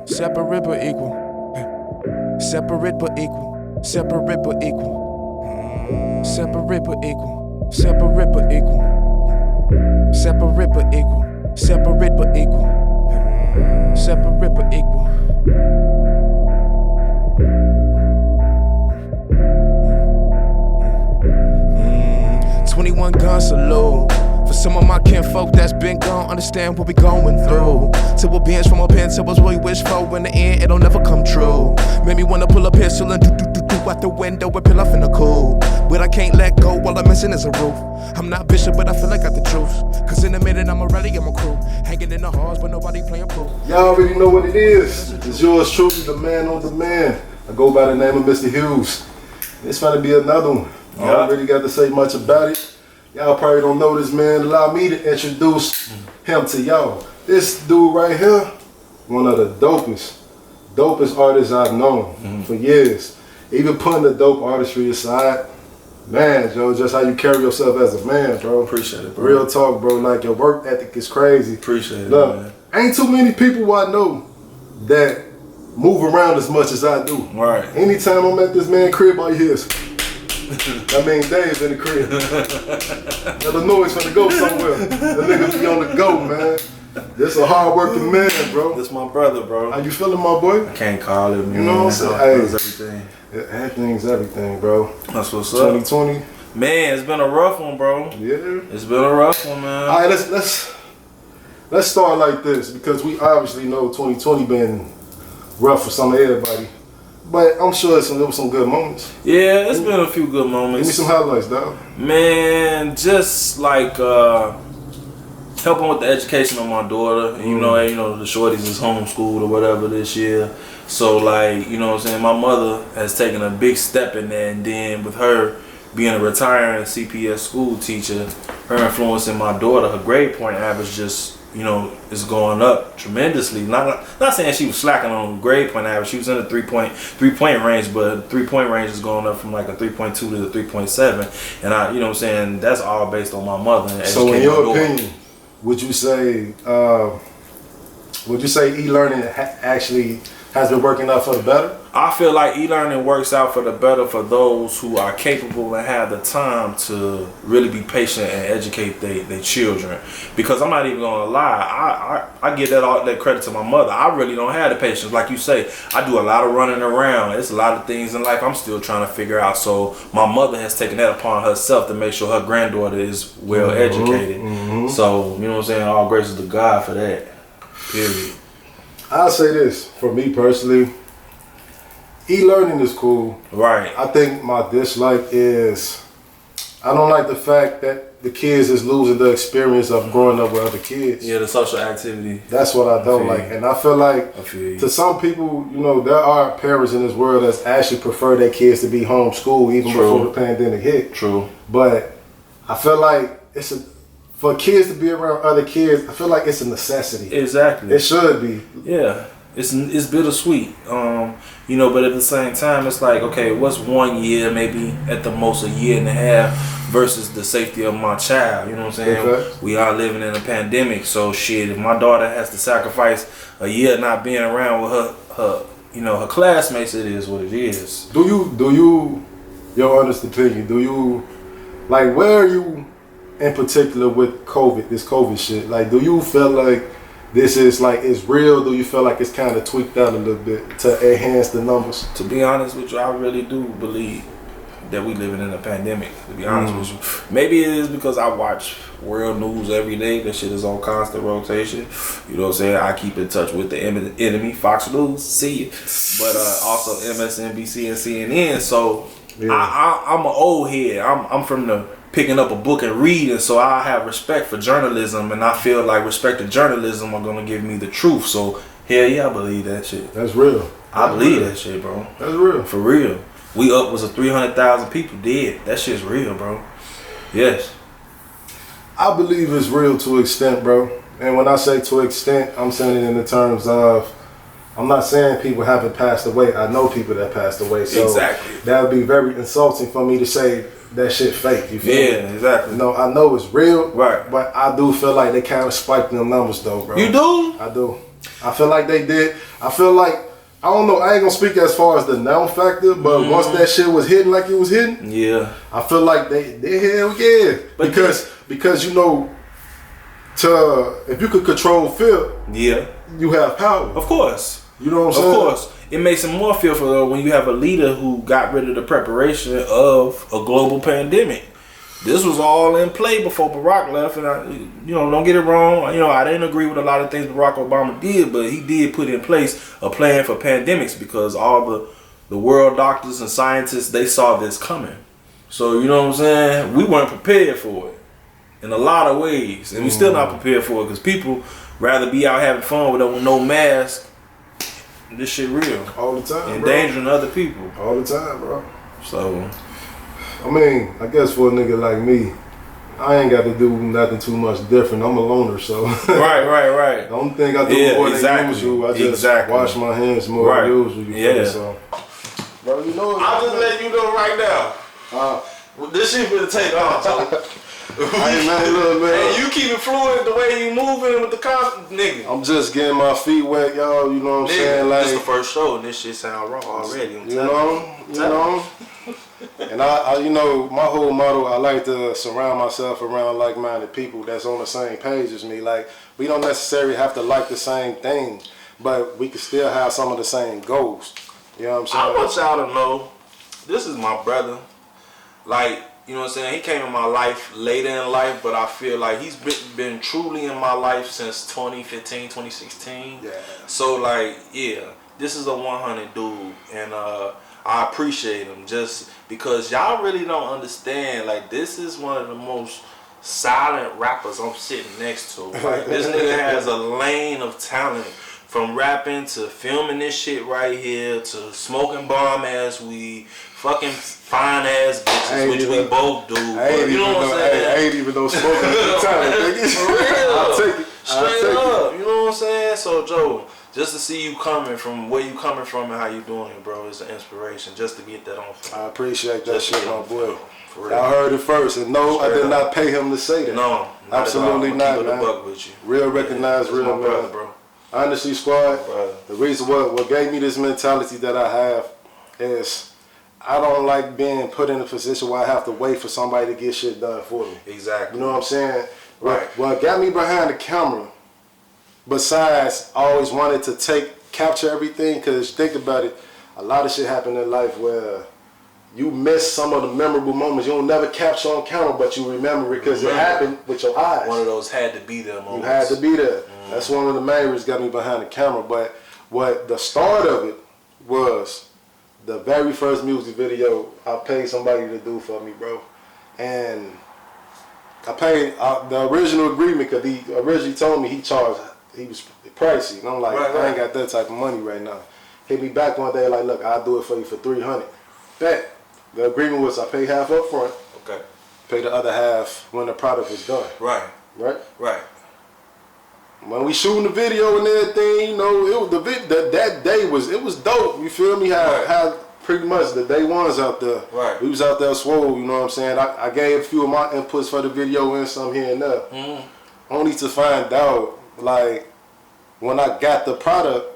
Separate but equal. Separate but equal. Separate but equal. Separate but equal. Separate but equal. Separate but equal. Separate but equal. Separate but equal. 21 gun salute. For some of my kinfolk that's been gone, understand what we going through. Till we're bench from a pen, till what we wish for. In the end, it'll never come true. Made me wanna pull a pistol and do out the window and peel off in the cool. But I can't let go, all I'm missing is a roof. I'm not Bishop, but I feel like I got the truth. Cause in a minute, I'm already in my crew. Hanging in the halls, but nobody playing pool. Y'all already know what it is. It's yours truly, the man on demand. I go by the name of Mr. Hughes. It's gonna be another one. I don't really got to say much about it. Y'all probably don't know this man. Allow me to introduce him to y'all. This dude right here, one of the dopest artists I've known for years. Even putting the dope artistry aside, man, Joe, just how you carry yourself as a man, bro. Appreciate it, bro. Real talk, bro. Like, your work ethic is crazy. Appreciate it, Look, man. ain't too many people I know that move around as much as I do. Right. Anytime I'm at this man's crib, all you hear is, I mean, Dave's in the crib. Illinois is finna go somewhere. The nigga be on the go, man. This a hard working man, bro. This my brother, bro. How you feeling, my boy? I can't call it, man. You know what I'm saying? Hey. Hey, Everything. Everything's everything, bro. That's what's up. 2020. Man, it's been a rough one, bro. Yeah. It's been a rough one, man. All right, let's start like this, because we obviously know 2020 been rough for some of everybody. But I'm sure there was some good moments. Yeah, it's been a few good moments. Give me some highlights, dog. Man, just like helping with the education of my daughter. You know, the shorties is homeschooled or whatever this year. So like, you know what I'm saying, my mother has taken a big step in there, and then with her being a retiring CPS school teacher, her influencing my daughter, her grade point average just, you know, is going up tremendously. Not saying she was slacking on grade point average. She was in the three point range, but 3-point range is going up from like a 3.2 to the 3.7. And I, you know what I'm saying, that's all based on my mother. And so in your opinion, would you say e-learning actually has been working out for the better? I feel like e-learning works out for the better for those who are capable and have the time to really be patient and educate their children. Because I'm not even gonna lie, I give all that credit to my mother. I really don't have the patience. Like you say, I do a lot of running around. It's a lot of things in life I'm still trying to figure out. So my mother has taken that upon herself to make sure her granddaughter is well educated. So, you know what I'm saying, all graces to God for that. Period. I'll say this, for me personally, e-learning is cool. Right. I think my dislike is, I don't like the fact that the kids is losing the experience of growing up with other kids. Yeah, the social activity. That's what I don't like. And I feel like to some people, you know, there are parents in this world that actually prefer their kids to be homeschooled even before the pandemic hit. True. But I feel like for kids to be around other kids, I feel like it's a necessity. Exactly. It should be. Yeah. It's bittersweet. You know, but at the same time, it's like, okay, what's 1 year, maybe at the most a year and a half versus the safety of my child? You know what I'm saying? Okay. We are living in a pandemic, so shit, if my daughter has to sacrifice a year not being around with her you know, her classmates, it is what it is. Do you, your honest opinion, like, where are you in particular with this COVID shit? Like, do you feel like this is like, it's real? Do you feel like it's kind of tweaked out a little bit to enhance the numbers? To be honest with you, I really do believe that we living in a pandemic, to be honest with you. Maybe it is because I watch world news every day. That shit is on constant rotation. You know what I'm saying? I keep in touch with the enemy, Fox News, see you. But also MSNBC and CNN. So I'm an old head. I'm from the picking up a book and reading, so I have respect for journalism, and I feel like respect to journalism are gonna give me the truth. So hell yeah, I believe that shit. That's real. I believe that shit, bro. That's real. For real. We up was a 300,000 people dead. That shit's real, bro. Yes. I believe it's real to an extent, bro. And when I say to an extent, I'm saying it in the terms of, I'm not saying people haven't passed away. I know people that passed away. So exactly. That would be very insulting for me to say that shit fake. You feel me? Yeah, exactly. No, I know it's real. Right. But I do feel like they kind of spiked them numbers though, bro. You do? I do. I feel like they did. I feel like, I don't know, I ain't gonna speak as far as the known factor, but once that shit was hitting like it was hitting, yeah, I feel like they hell yeah. But because you know, if you could control fear, yeah, you have power. Of course. You know what I'm saying? Of course. It makes it more fearful when you have a leader who got rid of the preparation of a global pandemic. This was all in play before Barack left, and don't get it wrong. I didn't agree with a lot of things Barack Obama did, but he did put in place a plan for pandemics because all the world doctors and scientists, they saw this coming. So you know what I'm saying? We weren't prepared for it in a lot of ways, and we still not prepared for it because people rather be out having fun with no mask. This shit real all the time, endangering other people all the time, bro. So. I mean, I guess for a nigga like me, I ain't got to do nothing too much different. I'm a loner, so. Right. The only thing I do more than usual, I just wash my hands more than usual. You feel me? So. Bro, you know. I'll just let you know right now. This shit finna take off, Hey man, look, man. And you keep it fluid the way you moving with the nigga. I'm just getting my feet wet, y'all. You know what I'm saying? Like, this the first show, and this shit sound wrong already. You know. And I, you know, my whole motto, I like to surround myself around like-minded people that's on the same page as me. Like, we don't necessarily have to like the same thing, but we can still have some of the same goals. You know what I'm saying? I want y'all to know, this is my brother. Like, you know what I'm saying? He came in my life later in life, but I feel like he's been truly in my life since 2015, 2016. Yeah. So, like, yeah, this is a 100 dude, and I appreciate him just because y'all really don't understand. Like, this is one of the most silent rappers I'm sitting next to. Like, this nigga has a lane of talent from rapping to filming this shit right here to smoking bomb ass weed, fucking fine ass bitches, which we both do. You know what I'm saying? I ain't even no smoking talent, nigga. For real. I'll take it. Straight up. You know what I'm saying? So, Joe, just to see you coming from where you coming from and how you doing it, bro, is an inspiration. Just to get that on film. I appreciate that shit, my boy. Y'all heard it first, and no, I did not pay him to say that. No, absolutely not, man. With you. Real recognized, real man. Brother, bro. Honestly, squad, the reason what gave me this mentality that I have is I don't like being put in a position where I have to wait for somebody to get shit done for me. Exactly. You know what I'm saying? Right. What got me behind the camera, besides I always wanted to capture everything, because think about it, a lot of shit happen in life where you miss some of the memorable moments. You'll never capture on camera, but you remember it because it happened with your eyes. One of those had to be there moments. You had to be there. That's one of the main reasons got me behind the camera. But what the start of it was the very first music video I paid somebody to do for me, bro. And I paid the original agreement because he originally told me he was pricey. And I'm like, I ain't got that type of money right now. Hit me back one day like, look, I'll do it for you for $300. Bet. The agreement was I pay half up front. Okay. Pay the other half when the product was done. Right. Right. When we shooting the video and everything, you know, it was that day was dope. You feel me? How pretty much the day ones out there. Right. We was out there swole. You know what I'm saying? I gave a few of my inputs for the video and some here and there. Only to find out, like, when I got the product,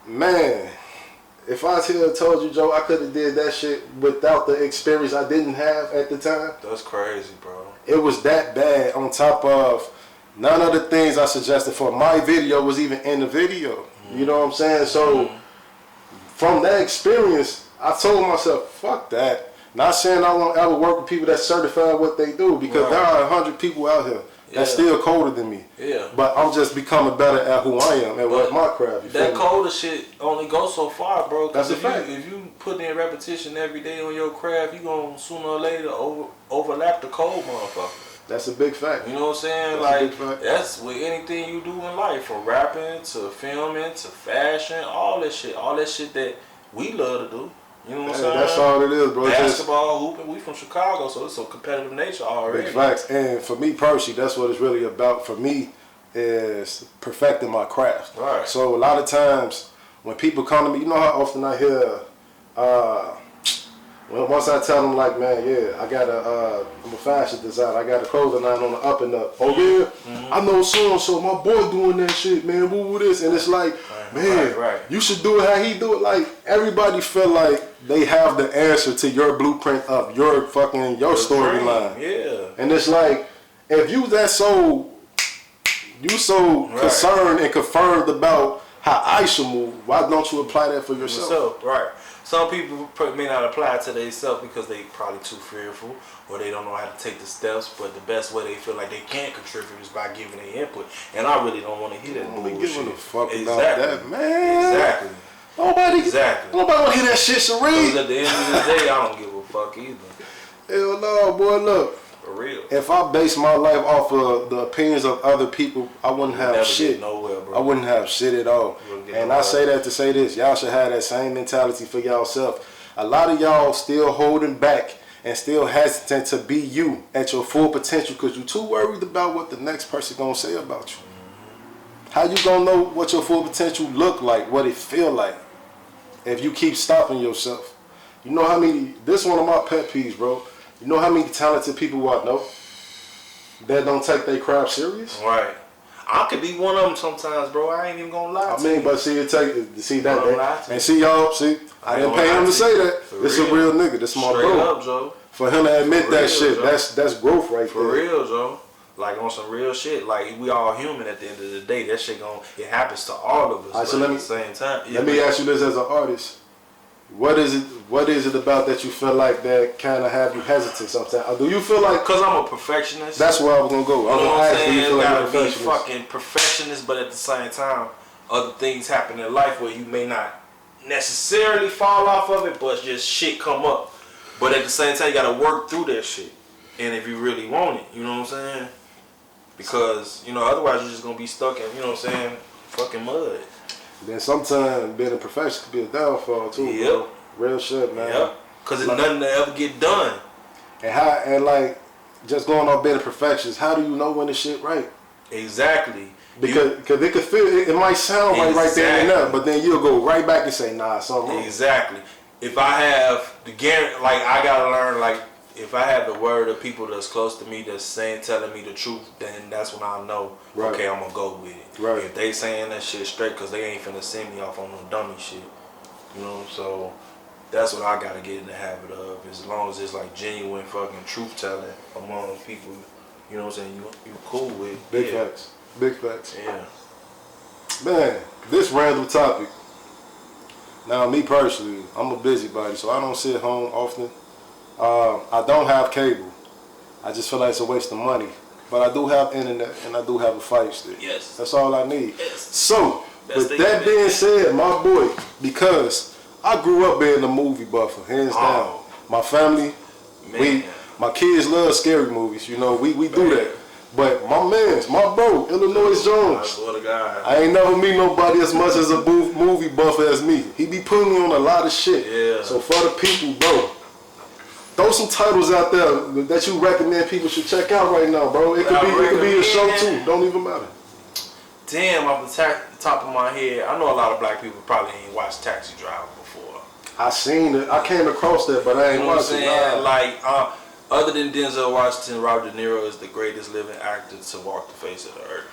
man. If I told you, Joe, I could have did that shit without the experience I didn't have at the time. That's crazy, bro. It was that bad. On top of none of the things I suggested for my video was even in the video. You know what I'm saying? So from that experience, I told myself, fuck that. Not saying I won't ever work with people that certify what they do, because there are 100 people out here that's still colder than me. Yeah. But I'm just becoming better at who I am and what my craft. That colder shit only goes so far, bro. That's a fact. If you put in repetition every day on your craft, you gonna sooner or later overlap the cold motherfucker. That's a big fact. You know what I'm saying? That's with anything you do in life, from rapping to filming to fashion, all that shit that we love to do. You know what I'm saying? That's all it is, bro. Basketball, hooping. We from Chicago, so it's a competitive nature already. Big facts. And for me personally, that's what it's really about. For me, is perfecting my craft. Right. So a lot of times when people come to me, you know how often I hear, Well, once I tell them like, man, yeah, I'm a fashion designer. I got a clothing line on the up and up. Oh yeah, I know so my boy doing that shit, man. Woo this, and it's like, man, you should do it how he do it. Like everybody feel like they have the answer to your blueprint of your storyline. Yeah, and it's like if you so concerned and confirmed about how I should move, why don't you apply that for yourself? Right. Some people may not apply it to themselves because they probably too fearful or they don't know how to take the steps. But the best way they feel like they can contribute is by giving their input. And I really don't want to hear that bullshit. Giving a fuck about that, man. Exactly. Nobody want to hear that shit, Sheree. Because at the end of the day, I don't give a fuck either. Hell no, boy. Look. For real. If I base my life off of the opinions of other people, I wouldn't have shit. Nowhere, bro. I wouldn't have shit at all. And I say that to say this. Y'all should have that same mentality for y'allself. A lot of y'all still holding back and still hesitant to be you at your full potential because you're too worried about what the next person gonna say about you. How you gonna know what your full potential look like, what it feel like, if you keep stopping yourself? You know how many, this one of my pet peeves, bro. You know how many talented people I know that don't take their craft serious? Right. I could be one of them sometimes, bro. I ain't even gonna lie to you. But see, I didn't pay him to say that. This a real nigga. This my bro. Up, Joe. For him to admit that shit, that's growth right there. For real, Joe. Like on some real shit. Like we all human at the end of the day. That shit it happens to all of us. Right, so at the same time. Let me ask you this as an artist. What is it about that you feel like that kind of have you hesitant sometimes? Or do you feel like... Because I'm a perfectionist. That's where I was going to go. You know what I'm saying? You gotta be fucking perfectionist, but at the same time, other things happen in life where you may not necessarily fall off of it, but just shit come up. But at the same time, you gotta work through that shit. And if you really want it, you know what I'm saying? Because, otherwise you're just going to be stuck in, fucking mud. Then sometimes being a perfectionist could be a downfall too. Yep. Bro. Real shit, man. Yep. Cause it's nothing to ever get done. And just going off being a perfectionist, how do you know when the shit right? Exactly. Because it could feel it might sound right there and there, but then you'll go right back and say, nah, something wrong. Exactly. If I have the guarantee, I gotta learn, if I have the word of people that's close to me that's telling me the truth, then that's when I know, okay, I'm gonna go with it. Right. If they saying that shit straight, cause they ain't finna send me off on no dummy shit. So that's what I gotta get in the habit of. As long as it's genuine fucking truth telling among people, you know what I'm saying, you cool with. Big facts. Big facts. Yeah. Man, this random topic. Now, me personally, I'm a busybody, so I don't sit home often. I don't have cable. I just feel like it's a waste of money. But I do have internet and I do have a fire stick. Yes. That's all I need. Yes. So, with that being said, my boy, because I grew up being a movie buffer, hands down. My family, my kids love scary movies. We do that. But my bro, Illinois Jones, I swear to God, I ain't never meet nobody as much as a movie buffer as me. He be putting me on a lot of shit. Yeah. So for the people, bro, throw some titles out there that you recommend people should check out right now, bro. It could be a show too. Don't even matter. Damn, off the top of my head, I know a lot of black people probably ain't watched Taxi Driver before. I seen it. I came across that, but I ain't watched it. Other than Denzel Washington, Robert De Niro is the greatest living actor to walk the face of the earth.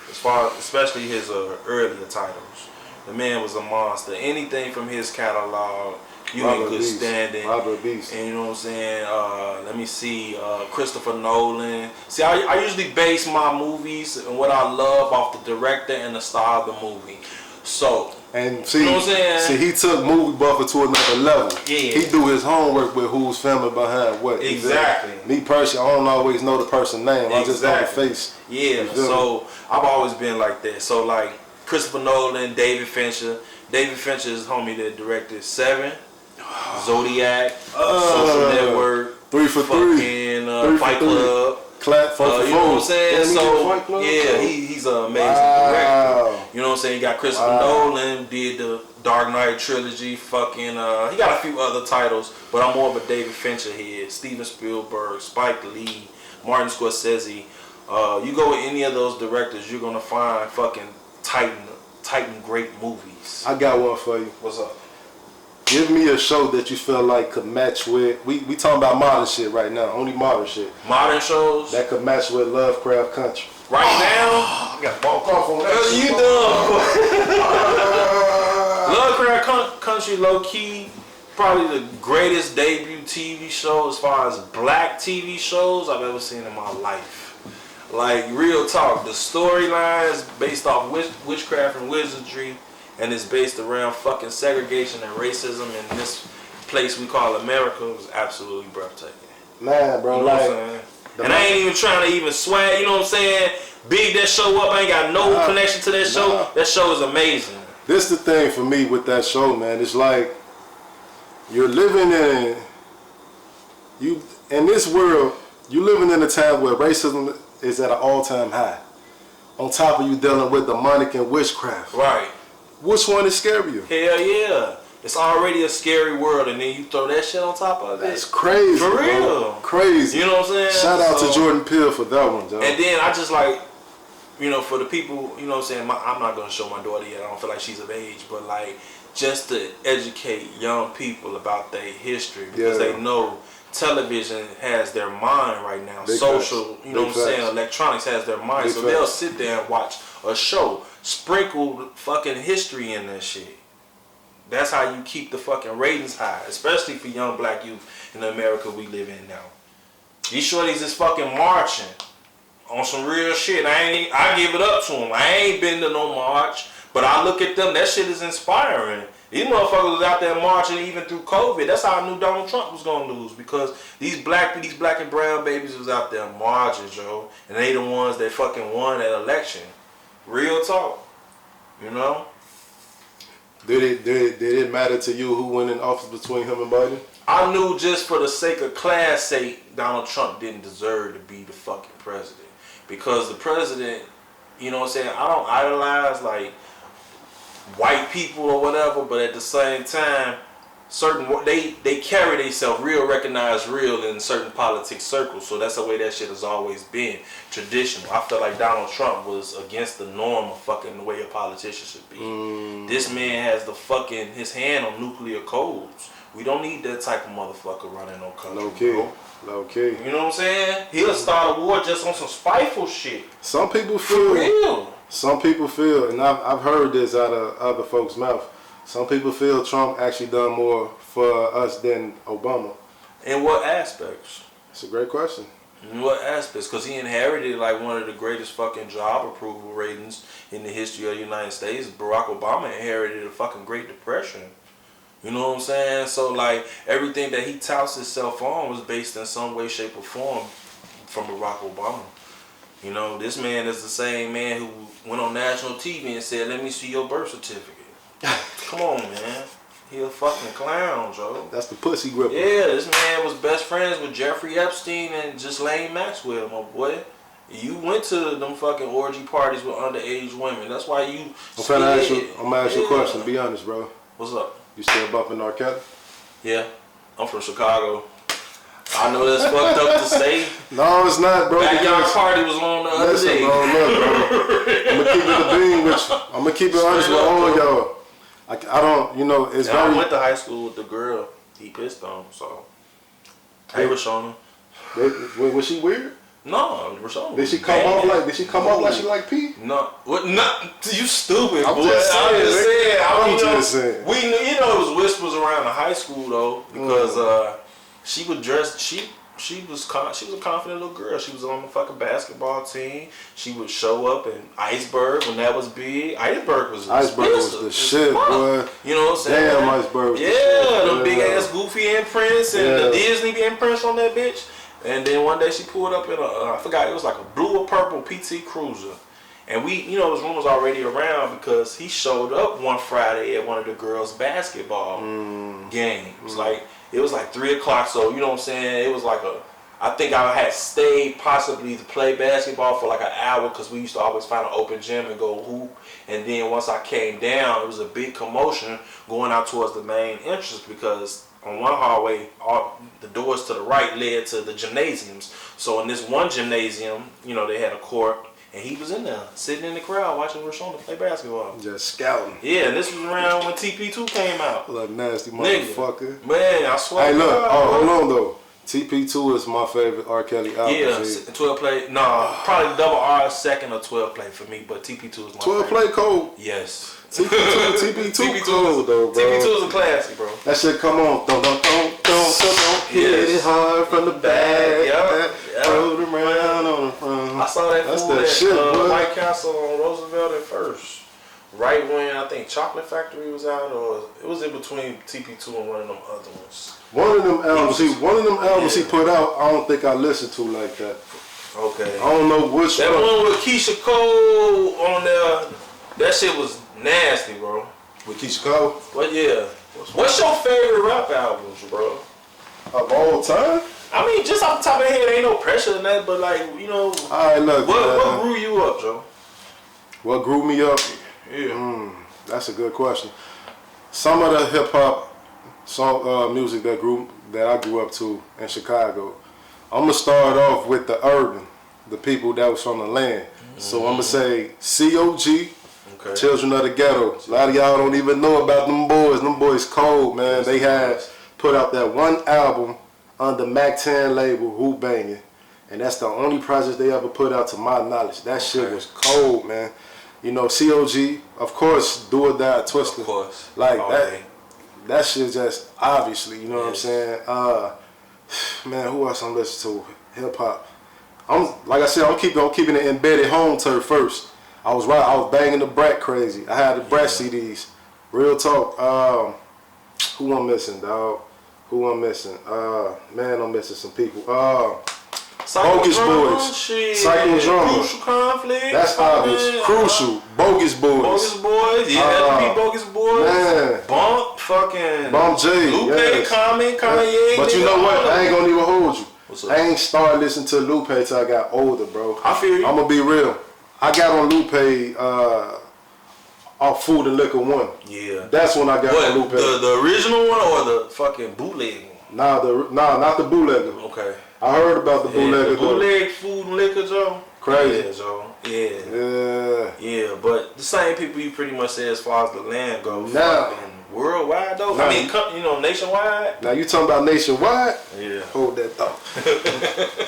Especially his earlier titles. The man was a monster. Anything from his catalog, you in good standing. And you know what I'm saying? Let me see, Christopher Nolan. See, I usually base my movies and what I love off the director and the style of the movie. So, and see, you know what I'm saying? See, he took movie buffer to another level. Yeah. He do his homework with who's filming behind what. Exactly. Me personally, I don't always know the person's name. I just know the face. Yeah. So I've always been like that. So Christopher Nolan, David Fincher. David Fincher is homie that directed Seven, Zodiac, Social Network, 3 for 3, Fight Club. Clap for you know what I'm saying? So he's an amazing director. You know what I'm saying? You got Christopher Nolan, did the Dark Knight trilogy, he got a few other titles, but I'm more of a David Fincher head. Steven Spielberg, Spike Lee, Martin Scorsese. You go with any of those directors, you're gonna find fucking Titan great movies. I got one for you. What's up? Give me a show that you feel like could match with. We talking about modern shit right now. Only modern shit. Modern shows that could match with Lovecraft Country. Right now, I got walk off on that. You dumb. Lovecraft Country, low key, probably the greatest debut TV show as far as black TV shows I've ever seen in my life. Like, real talk, the storyline is based off witchcraft and wizardry, and it's based around fucking segregation and racism in this place we call America. It was absolutely breathtaking. Man, bro, you know like, what I'm saying? And I ain't even trying to even swag, you know what I'm saying? Big that show up, I ain't got no connection to that show. That show is amazing. This the thing for me with that show, man. It's like you're living in this world, you living in a time where racism is at an all-time high. On top of you dealing with demonic and witchcraft. Right. Which one is scarier? Hell yeah. It's already a scary world, and then you throw that shit on top of it. That's crazy. For real. Bro. Crazy. You know what I'm saying? Shout out to Jordan Peele for that one, John. And then I just like, you know, for the people, you know what I'm saying, I'm not going to show my daughter yet. I don't feel like she's of age, but like, just to educate young people about their history, because they know television has their mind right now. Big social, facts. You know what I'm saying, electronics has their mind. Big so facts. They'll sit there and watch a show, sprinkle fucking history in that shit. That's how you keep the fucking ratings high, especially for young black youth in the America we live in now. These shorties is fucking marching on some real shit. I give it up to them. I ain't been to no march, but I look at them, that shit is inspiring. These motherfuckers was out there marching even through COVID. That's how I knew Donald Trump was gonna lose, because these black and brown babies was out there marching, Joe, and they the ones that fucking won that election. Real talk, you know. Did it matter to you who went in office between him and Biden? I knew just for the sake of class sake, Donald Trump didn't deserve to be the fucking president, because the president, you know what I'm saying, I don't idolize like white people or whatever, but at the same time, they carry themselves real, recognized real in certain politics circles. So that's the way that shit has always been traditional. I feel like Donald Trump was against the norm of fucking the way a politician should be. This man has his hand on nuclear codes. We don't need that type of motherfucker running no country, bro. Okay. You know what I'm saying? He'll start a war just on some spiteful shit. Some people feel real. Some people feel, and I've heard this out of other folks' mouth. Some people feel Trump actually done more for us than Obama. In what aspects? It's a great question. In what aspects? Because he inherited like one of the greatest fucking job approval ratings in the history of the United States. Barack Obama inherited a fucking Great Depression. You know what I'm saying? So like everything that he touts himself on was based in some way, shape, or form from Barack Obama. You know, this man is the same man who went on national TV and said, "Let me see your birth certificate." Come on, man. He a fucking clown, Joe. That's the pussy gripper. Yeah, this man was best friends with Jeffrey Epstein and Ghislaine Maxwell, my boy. You went to them fucking orgy parties with underage women. That's why you. I'm gonna ask you a question. Be honest, bro. What's up? You still bumping R. Kelly? Yeah, I'm from Chicago. I know that's fucked up to say. No, it's not, bro. Backyard party was on the other day. Bro, look, bro. I'm gonna keep it a bean with you. I'm gonna keep it honest with all of y'all. I don't, you know, it's very. I went to high school with the girl he pissed on, so. Hey, Rashona. Was she weird? No, Rashona. Did she come off like she like pee? No, what? Not you, stupid. I'm boy. just saying. I'm just saying. We knew, you know, it was whispers around the high school though, because she would dress. She was a confident little girl. She was on the fucking basketball team. She would show up in Iceberg when that was big. Iceberg was the shit, boy. You know what I'm saying? Damn, Iceberg was the shit. Yeah, them big ass goofy imprints and the Disney imprints on that bitch. And then one day she pulled up in I forgot, it was like a blue or purple PT Cruiser. And we, you know, there was rumors already around because he showed up one Friday at one of the girls' basketball games. Like, it was like 3 o'clock, so you know what I'm saying? It was like I think I had stayed possibly to play basketball for like an hour because we used to always find an open gym and go hoop. And then once I came down, it was a big commotion going out towards the main entrance because on one hallway, the doors to the right led to the gymnasiums. So in this one gymnasium, you know, they had a court and he was in there sitting in the crowd watching Rashonda play basketball. Just scouting. Yeah, and this was around when TP2 came out. Little nasty motherfucker. Nigga. Man, I swear. Hey, look. Hold on though. TP2 is my favorite R. Kelly album. Yeah, 12 play. No, probably double R second or 12 play for me, but TP2 is my 12 favorite. play cold. Yes. TP2 cold though, bro. TP2 is a classic, bro. That shit come on. Don't hit it hard from the back. Yep. Throw it around on the front. I saw that That's fool that at shit, boy. White Castle on Roosevelt at first. Right when I think Chocolate Factory was out, or it was in between TP2 and one of them other ones. One of them albums he put out, I don't think I listened to like that. Okay. I don't know which that one. one with Keisha Cole on there, that shit was nasty, bro. With Keisha Cole? But yeah. What's your favorite rap albums, bro? Of all time? I mean, just off the top of the head, ain't no pressure in that, but like, you know, Alright, look. What grew you up, Joe? What grew me up? Yeah. That's a good question. Some of the hip hop song music that I grew up to in Chicago. I'm gonna start off with the urban, the people that was from the land. So I'm gonna say COG, okay. Children of the Ghetto. A lot of y'all don't even know about them boys. Them boys cold, man. They had put out that one album under Mac 10 label, Who Bangin', and that's the only project they ever put out to my knowledge. That shit was cold, man. You know, COG, of course, Do or Die, Twister. Of course. Like that shit just obviously, you know what I'm saying? Man, who else I'm listening to? Hip hop. Like I said, I'm keeping it embedded home turf first. I was banging the Brat crazy. I had the Brat CDs. Real talk. Who I'm missing, dog? Who I'm missing? Man, I'm missing some people. Bogus Boys. Psycho Drama. Crucial Conflict. That's obvious. Crucial. Bogus Boys. Bogus Boys. Yeah, Bogus Boys. Man. Bump. Fucking. Bump J. Lupe, yes. Common, Kanye. But you know what? I ain't gonna even hold you. What's up? I ain't started listening to Lupe till I got older, bro. I feel you. I'm gonna be real. I got on Lupe off Food and Liquor 1. Yeah. That's when I got on Lupe. The original one or the fucking bootleg one? Nah, not the bootlegger. Okay. I heard about the bootlegger. The bootleg Food and Liquor, Joe. Crazy. Yeah, Joe. Yeah, but the same people you pretty much say as far as the land goes. Now, worldwide though. Now, I mean, you know, nationwide. Now you talking about nationwide? Yeah. Hold that thought.